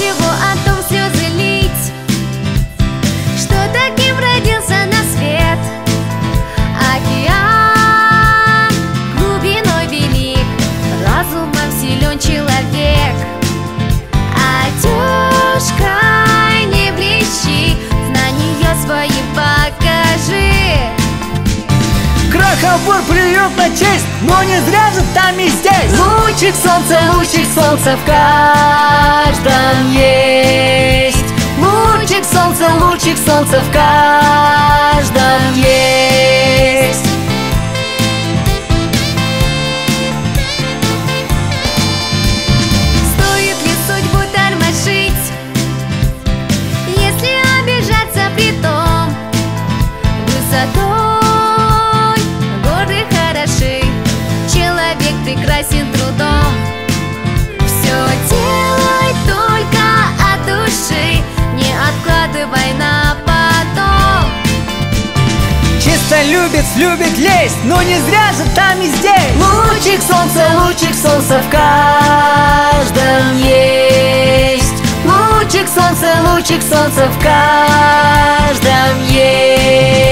чего о том слезы лить? Что таким родился на свет? Океан глубиной велик, разумом силен человек. Одежкой не блещи, знания свои покажи. Крохобор плюет на честь, но не зря же там и здесь. Лучик солнца в каждом есть. Лучик солнца в каждом есть. Стоит ли судьбу тормошить, если обижаться притом? Высотой горы хороши, человек прекрасен трудом. Все делай только от души, не откладывай на потом. Чисто любит лезть, но не зря же там и здесь. Лучик солнца в каждом есть. Лучик солнца в каждом есть.